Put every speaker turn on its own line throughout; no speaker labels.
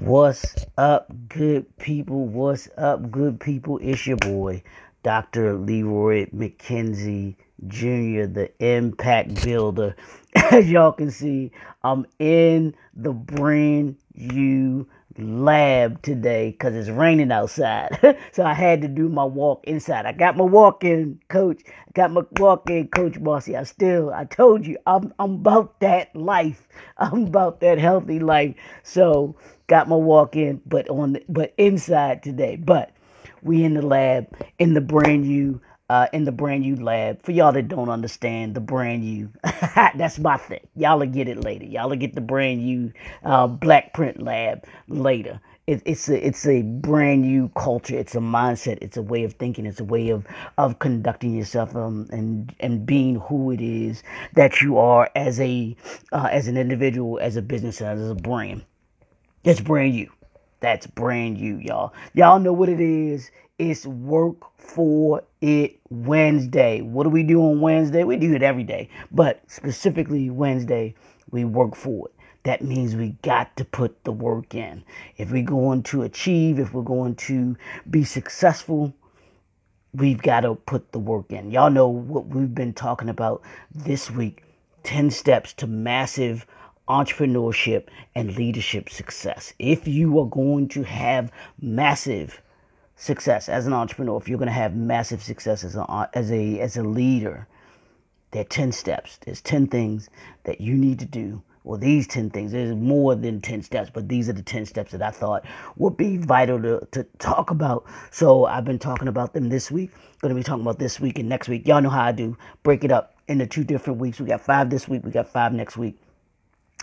What's up, good people? What's up, good people? It's your boy, Dr. Leroy McKenzie Jr., the Impact Builder. As y'all can see, I'm in the brand new lab today because it's raining outside. So I had to do my walk inside. I got my walk-in coach. Marcy. I told you, I'm about that life. I'm about that healthy life. So got my walk-in, but inside today. But we in the lab, in the brand new lab. For y'all that don't understand the brand new, that's my thing. Y'all will get it later. Y'all will get the brand new black print lab later. It's a brand new culture. It's a mindset. It's a way of thinking. It's a way of conducting yourself and being who it is that you are as an individual, as a business, as a brand. That's brand new. That's brand new, y'all. Y'all know what it is. It's Work for It Wednesday. What do we do on Wednesday? We do it every day. But specifically Wednesday, we work for it. That means we got to put the work in. If we're going to achieve, if we're going to be successful, we've got to put the work in. Y'all know what we've been talking about this week. 10 steps to massive entrepreneurship and leadership success. If you are going to have massive success as an entrepreneur, if you're going to have massive success as a leader, there are 10 steps. There's 10 things that you need to do. Well, these 10 things, there's more than 10 steps, but these are the 10 steps that I thought would be vital to talk about. So I've been talking about them this week. Going to be talking about this week and next week. Y'all know how I do. Break it up into 2 different weeks. We got 5 this week. We got 5 next week.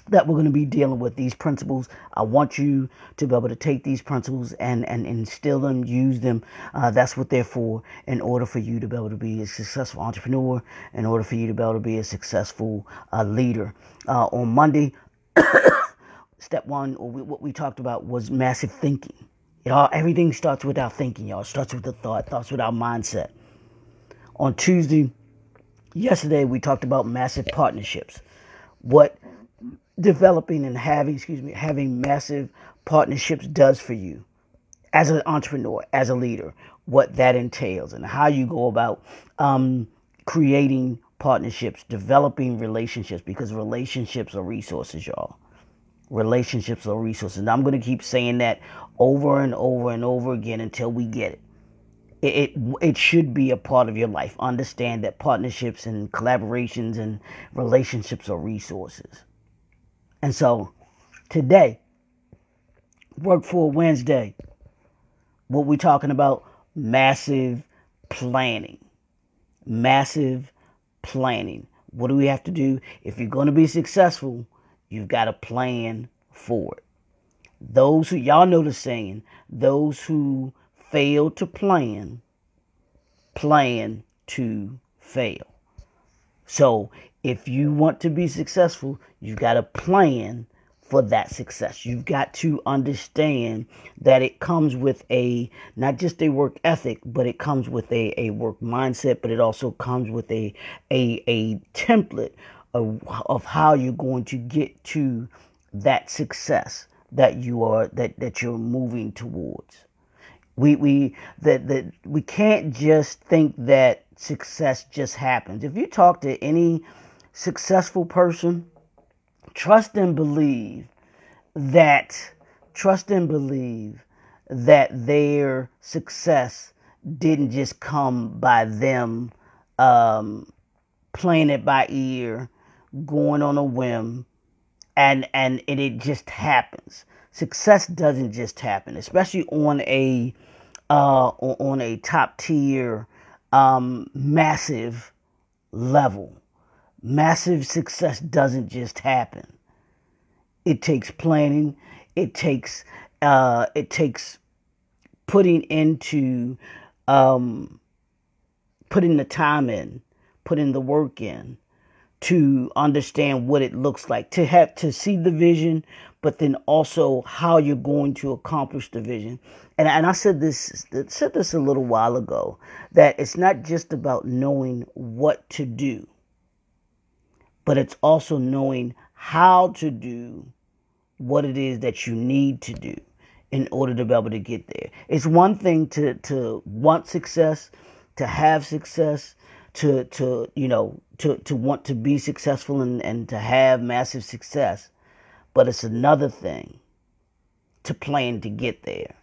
That we're going to be dealing with these principles. I want you to be able to take these principles and instill them, use them. That's what they're for, in order for you to be able to be a successful entrepreneur, in order for you to be able to be a successful leader. On Monday, step 1, or what we talked about, was massive thinking. Everything starts with our thinking, y'all. It starts with the thought, starts with our mindset. On Tuesday, yesterday, we talked about massive partnerships. What developing and having massive partnerships does for you as an entrepreneur, as a leader, what that entails, and how you go about creating partnerships, developing relationships, because relationships are resources, y'all. Relationships are resources. And I'm going to keep saying that over and over and over again until we get it. It should be a part of your life. Understand that partnerships and collaborations and relationships are resources. And so today, Work for Wednesday, what we're talking about, massive planning. Massive planning. What do we have to do? If you're going to be successful, you've got to plan for it. Those who, y'all know the saying, those who fail to plan to fail. So if you want to be successful, you've got to plan for that success. You've got to understand that it comes with not just a work ethic, but it comes with a work mindset, but it also comes with a template of how you're going to get to that success that you're moving towards. We can't just think that success just happens. If you talk to any successful person, trust and believe that their success didn't just come by them playing it by ear, going on a whim, and it just happens. Success doesn't just happen, especially on a top tier, massive level. Massive success doesn't just happen. It takes planning. It takes putting the time in, putting the work in, to understand what it looks like, to see the vision, but then also how you're going to accomplish the vision. And I said this a little while ago, that it's not just about knowing what to do, but it's also knowing how to do what it is that you need to do. in order to be able to get there. It's one thing to want success, to have success, to want to be successful and to have massive success. But it's another thing to plan to get there.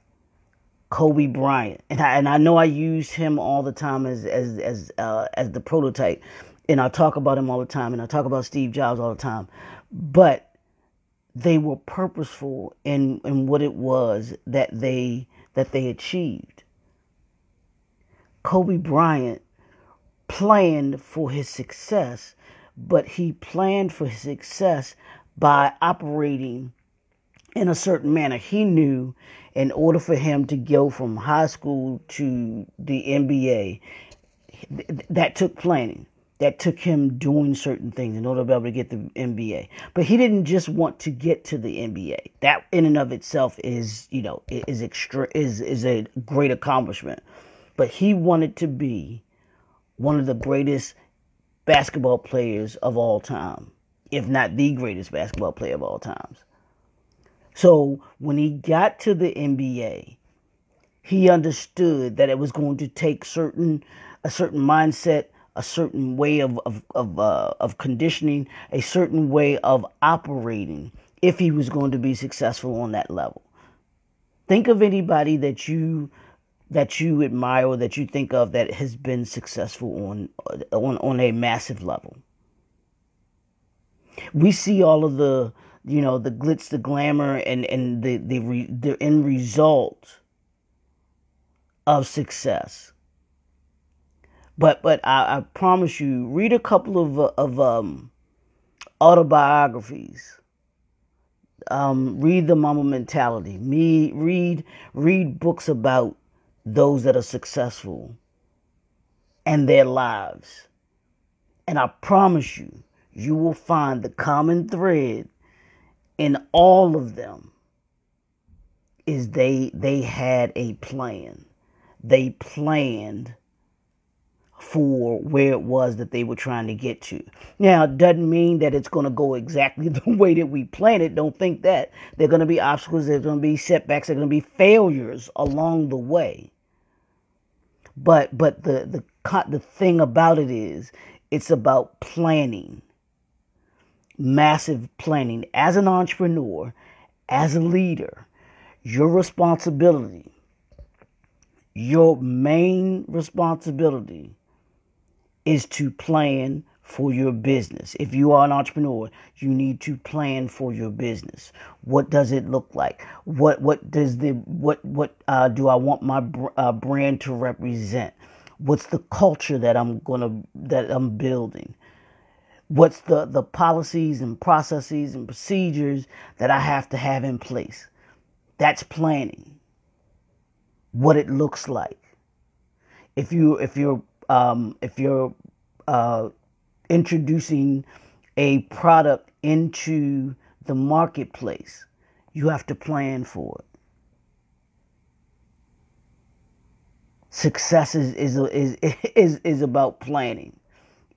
Kobe Bryant, and I know I use him all the time as the prototype, and I talk about him all the time, and I talk about Steve Jobs all the time, but they were purposeful in what it was that they achieved. Kobe Bryant planned for his success, but he planned for his success by operating in a certain manner. He knew in order for him to go from high school to the NBA, that took planning. That took him doing certain things in order to be able to get the NBA. But he didn't just want to get to the NBA. That in and of itself is a great accomplishment. But he wanted to be one of the greatest basketball players of all time, if not the greatest basketball player of all times. So when he got to the NBA, he understood that it was going to take a certain mindset, a certain way of conditioning, a certain way of operating if he was going to be successful on that level. Think of anybody that you admire or that you think of that has been successful on a massive level. We see all of the glitz, the glamour, and the end result of success. But I promise you, read a couple of autobiographies. Read the Mamba Mentality. Read books about those that are successful and their lives. And I promise you, you will find the common thread in all of them is they had a plan. They planned for where it was that they were trying to get to. Now, it doesn't mean that it's going to go exactly the way that we planned it. Don't think that. There are going to be obstacles. There's going to be setbacks. There are going to be failures along the way. But the thing about it is, it's about planning. Massive planning. As an entrepreneur, as a leader, your responsibility, your main responsibility is to plan for your business. If you are an entrepreneur, you need to plan for your business. What does it look like? What do I want my brand to represent? What's the culture that I'm building? What's the policies and processes and procedures that I have to have in place? That's planning. What it looks like. If you're introducing a product into the marketplace, you have to plan for it. Success is about planning.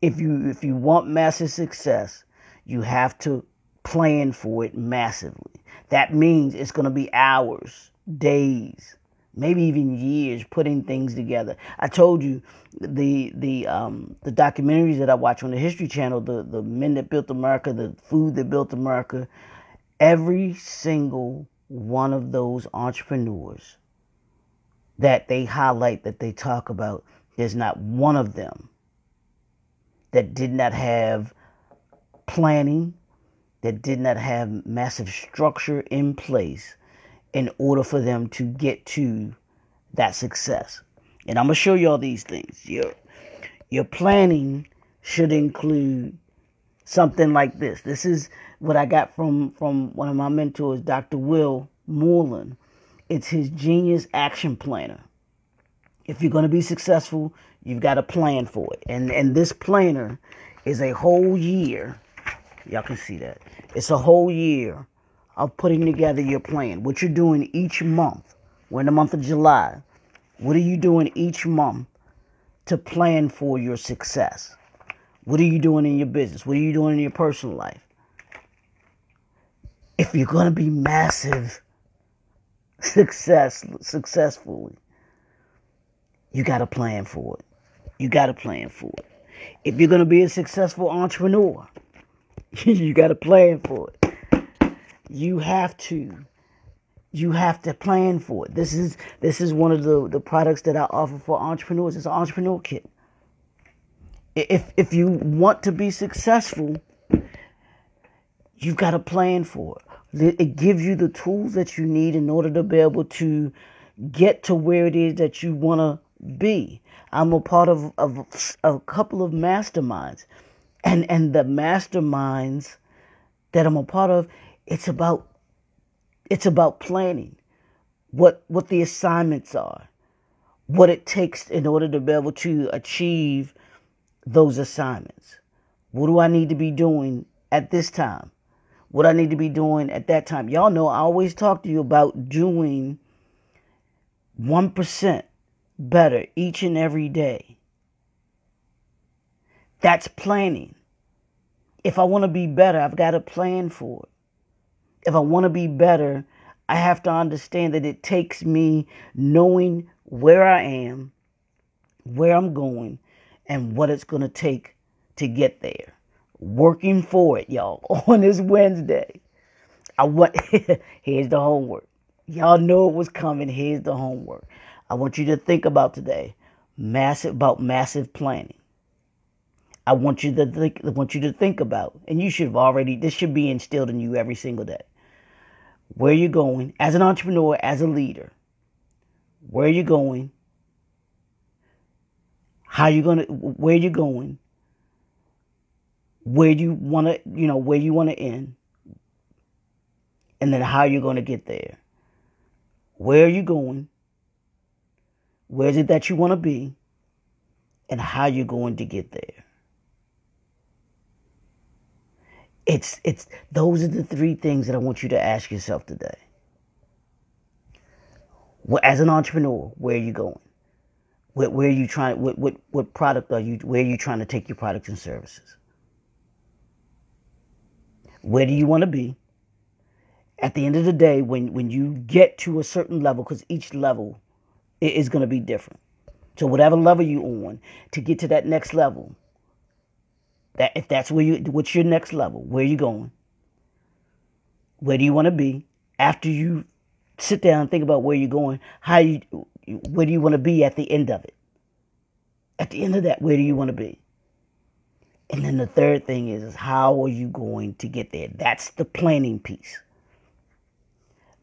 If you want massive success, you have to plan for it massively. That means it's going to be hours, days, maybe even years putting things together. I told you the documentaries that I watch on the History Channel, the Men That Built America, the Food That Built America, every single one of those entrepreneurs that they highlight, that they talk about, there's not one of them that did not have planning, that did not have massive structure in place in order for them to get to that success. And I'm going to show you all these things. Your planning should include something like this. This is what I got from one of my mentors, Dr. Will Moreland. It's his Genius Action Planner. If you're going to be successful, you've got to plan for it. And this planner is a whole year. Y'all can see that. It's a whole year of putting together your plan. What you're doing each month. We're in the month of July. What are you doing each month to plan for your success? What are you doing in your business? What are you doing in your personal life? If you're going to be massive successfully, you got to plan for it. You got to plan for it. If you're going to be a successful entrepreneur, you got to plan for it. You have to plan for it. This is one of the products that I offer for entrepreneurs. It's an entrepreneur kit. If you want to be successful, you've got to plan for it. It gives you the tools that you need in order to be able to get to where it is that you want to be. I'm a part of a couple of masterminds, and the masterminds that I'm a part of, it's about planning what the assignments are, what it takes in order to be able to achieve those assignments. What do I need to be doing at this time? What I need to be doing at that time? Y'all know I always talk to you about doing 1% better each and every day. That's planning. If I want to be better, I've got to plan for it. If I want to be better, I have to understand that it takes me knowing where I am, where I'm going, and what it's going to take to get there. Working for it, y'all, on this Wednesday. Here's the homework. Y'all know it was coming. Here's the homework. I want you to think about today, massive planning. I want you to think about, and you should have already, this should be instilled in you every single day. Where you're going as an entrepreneur, as a leader. Where you're going, where you're going, where you want to end, and then how you're going to get there. Where are you going? Where is it that you want to be? And how you're going to get there. Those are the three things that I want you to ask yourself today. As an entrepreneur, where are you going? Where are you trying? What product are you? Where are you trying to take your products and services? Where do you want to be? At the end of the day, when you get to a certain level, because each level is going to be different. So whatever level you're on, to get to that next level, if that's what's your next level? Where are you going? Where do you want to be? After you sit down and think about where you're going, where do you want to be at the end of it? At the end of that, where do you want to be? And then the third thing is how are you going to get there? That's the planning piece.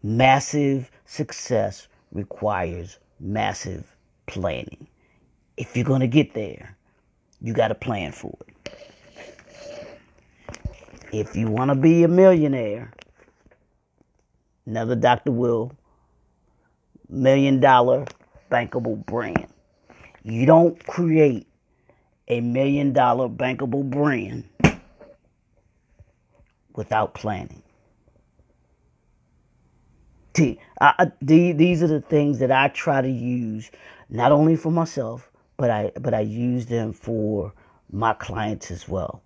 Massive success requires massive planning. If you're going to get there, you got to plan for it. If you want to be a millionaire, another Dr. Will, $1 million bankable brand. You don't create a $1 million bankable brand without planning. These are the things that I try to use, not only for myself, but I use them for my clients as well.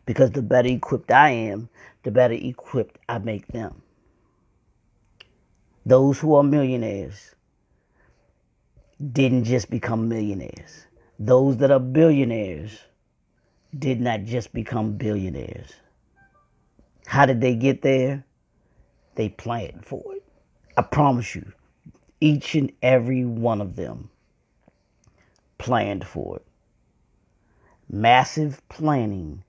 Because the better equipped I am, the better equipped I make them. Those who are millionaires didn't just become millionaires. Those that are billionaires did not just become billionaires. How did they get there? They planned for it. I promise you, each and every one of them planned for it. Massive planning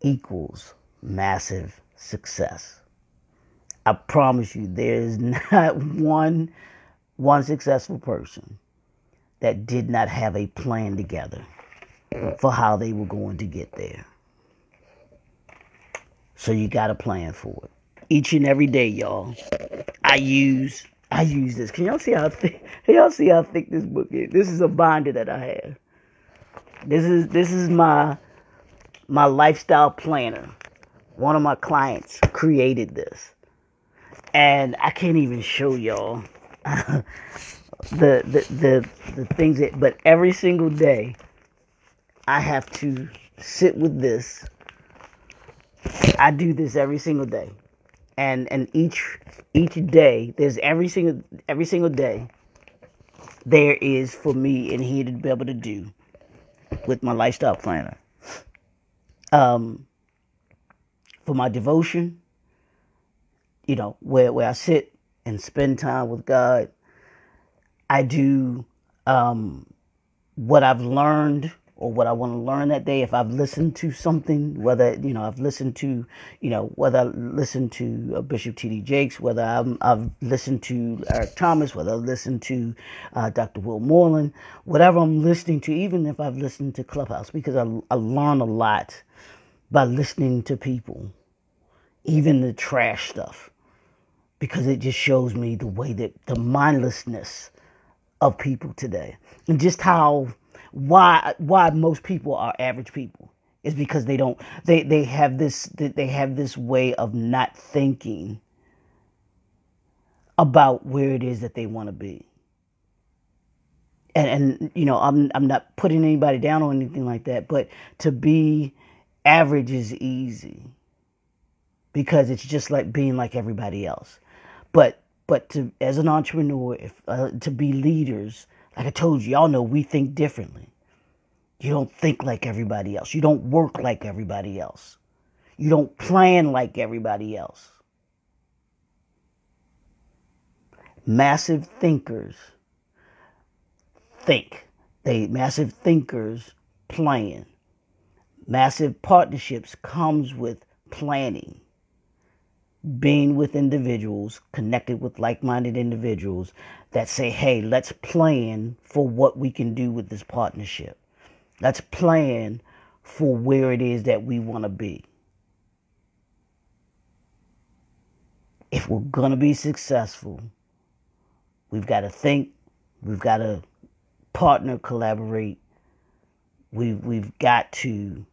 equals massive success. I promise you, there is not one successful person that did not have a plan together for how they were going to get there. So you got to plan for it. Each and every day, y'all. I use this. Can y'all see how thick? Can y'all see how thick this book is? This is a binder that I have. This is my lifestyle planner. One of my clients created this, and I can't even show y'all the things that. But every single day, I have to sit with this. I do this every single day. and each day, there's every single day there is for me and here to be able to do with my lifestyle planner. For my devotion, where I sit and spend time with God, I do what I've learned or what I want to learn that day. If I've listened to something, whether I've listened to whether I listened to Bishop T.D. Jakes, whether I've listened to Eric Thomas, whether I've listened to Dr. Will Moreland, whatever I'm listening to, even if I've listened to Clubhouse, because I learn a lot by listening to people, even the trash stuff, because it just shows me the way that the mindlessness of people today, and just why most people are average people is because they have this way of not thinking about where it is that they want to be. And I'm not putting anybody down or anything like that, but to be average is easy because it's just like being like everybody else. But as an entrepreneur, to be leaders, like I told you, y'all know we think differently. You don't think like everybody else. You don't work like everybody else. You don't plan like everybody else. Massive thinkers think. Massive thinkers plan. Massive partnerships comes with planning. Being with individuals, connected with like-minded individuals that say, hey, let's plan for what we can do with this partnership. Let's plan for where it is that we want to be. If we're going to be successful, we've got to think, we've got to partner, collaborate. We've got to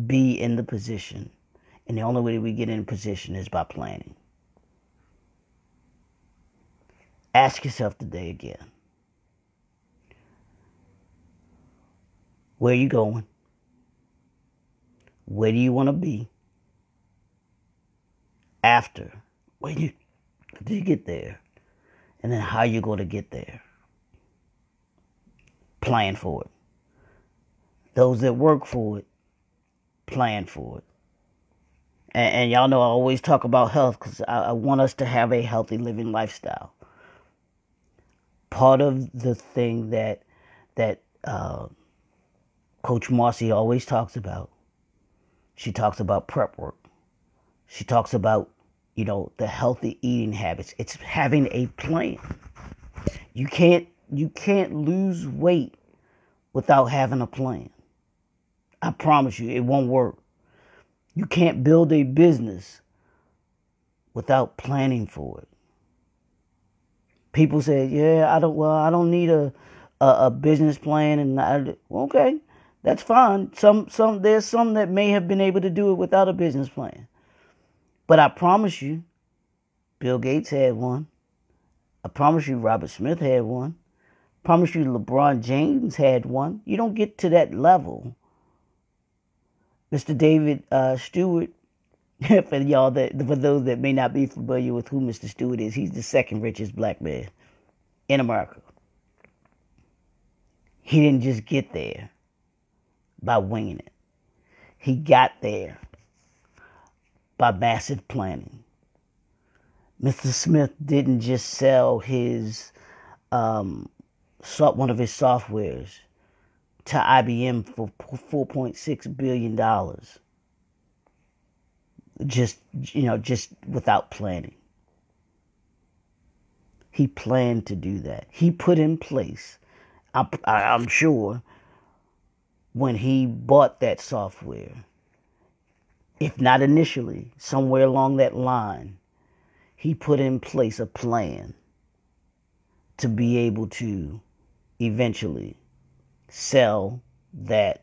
be in the position, and the only way that we get in position is by planning. Ask yourself today again, where are you going? Where do you want to be after? When you get there? And then how you're going to get there. Plan for it. Those that work for it, plan for it. And y'all know I always talk about health because I want us to have a healthy living lifestyle. Part of the thing that Coach Marcy always talks about, she talks about prep work. She talks about, the healthy eating habits. It's having a plan. You can't lose weight without having a plan. I promise you, it won't work. You can't build a business without planning for it. People say, "Yeah, I don't need a business plan," and okay, that's fine. There's some that may have been able to do it without a business plan, but I promise you, Bill Gates had one. I promise you, Robert Smith had one. I promise you, LeBron James had one. You don't get to that level. Mr. David Stewart, for those that may not be familiar with who Mr. Stewart is, he's the second richest black man in America. He didn't just get there by winging it. He got there by massive planning. Mr. Smith didn't just sell his one of his softwares to IBM for $4.6 billion. Just without planning. He planned to do that. He put in place, I'm sure, when he bought that software, if not initially, somewhere along that line, he put in place a plan to be able to eventually sell that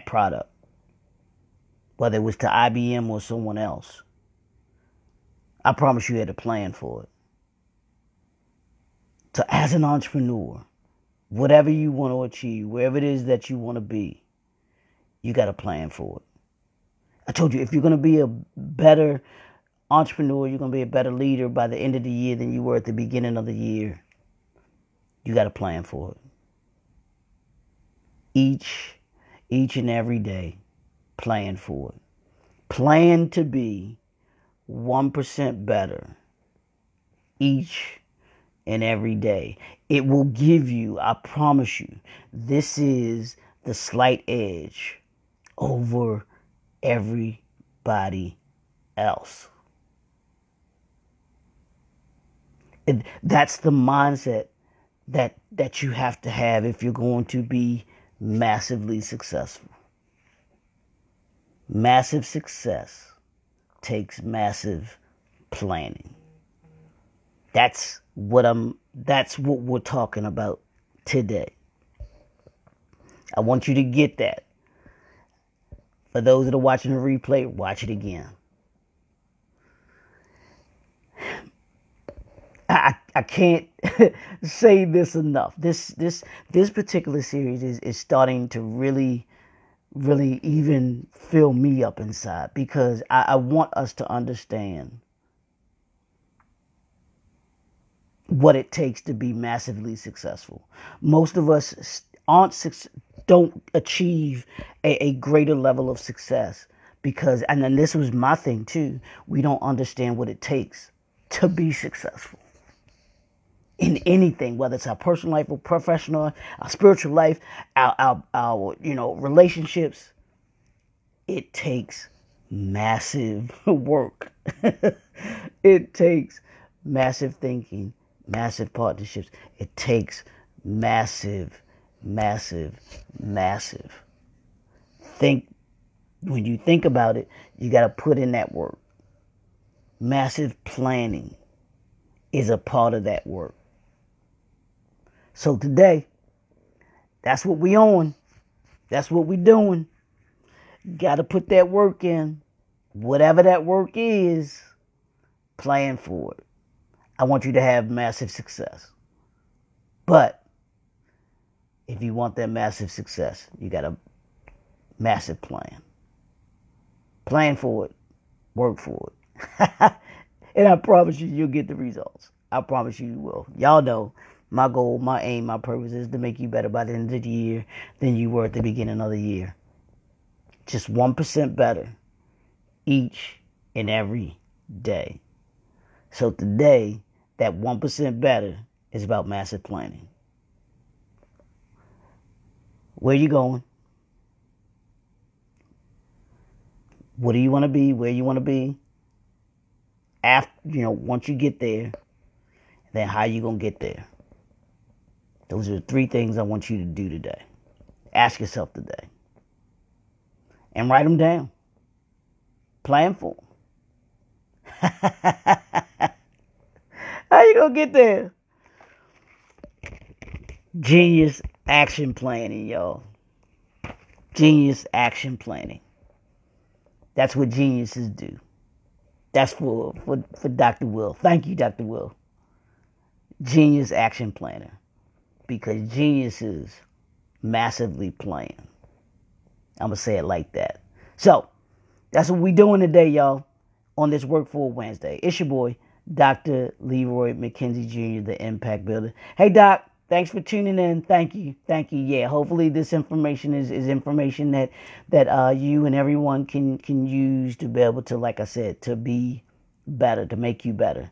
product, whether it was to IBM or someone else. I promise you had a plan for it. So as an entrepreneur, whatever you want to achieve, wherever it is that you want to be, you got a plan for it. I told you, if you're going to be a better entrepreneur, you're going to be a better leader by the end of the year than you were at the beginning of the year. You got to plan for it. Each and every day, plan for it. Plan to be 1% better each and every day. It will give you, I promise you, this is the slight edge over everybody else. That's the mindset that you have to have if you're going to be massively successful. Massive success takes massive planning. That's what we're talking about today. I want you to get that. For those that are watching the replay, watch it again. I can't say this enough. This particular series is starting to really even fill me up inside, because I want us to understand what it takes to be massively successful. Most of us don't achieve a greater level of success because, and then this was my thing too, we don't understand what it takes to be successful in anything, whether it's our personal life or professional, our spiritual life, our relationships. It takes massive work. It takes massive thinking, massive partnerships. It takes massive. When you think about it, you got to put in that work. Massive planning is a part of that work. So today, that's what we on. That's what we doing. Got to put that work in. Whatever that work is, plan for it. I want you to have massive success. But if you want that massive success, you got a massive plan. Plan for it. Work for it. And I promise you'll get the results. I promise you will. Y'all know my goal, my aim, my purpose is to make you better by the end of the year than you were at the beginning of the year. Just 1% better each and every day. So today, that 1% better is about massive planning. Where you going? What do you want to be? Where you want to be? After, once you get there, then how you going to get there? Those are the 3 things I want you to do today. Ask yourself today. And write them down. Plan for them. How you going to get there? Genius action planning, y'all. Genius action planning. That's what geniuses do. That's for Dr. Will. Thank you, Dr. Will. Genius action planner. Because geniuses massively plan. I'm going to say it like that. So, that's what we doing today, y'all, on this Work For Wednesday. It's your boy, Dr. Leroy McKenzie Jr., the Impact Builder. Hey, Doc, thanks for tuning in. Thank you. Yeah, hopefully this information is information that you and everyone can use to be able to, like I said, to be better, to make you better.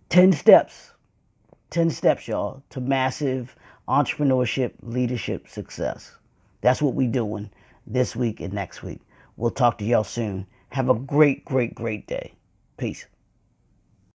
10 steps, y'all, to massive entrepreneurship, leadership success. That's what we doing this week and next week. We'll talk to y'all soon. Have a great day. Peace.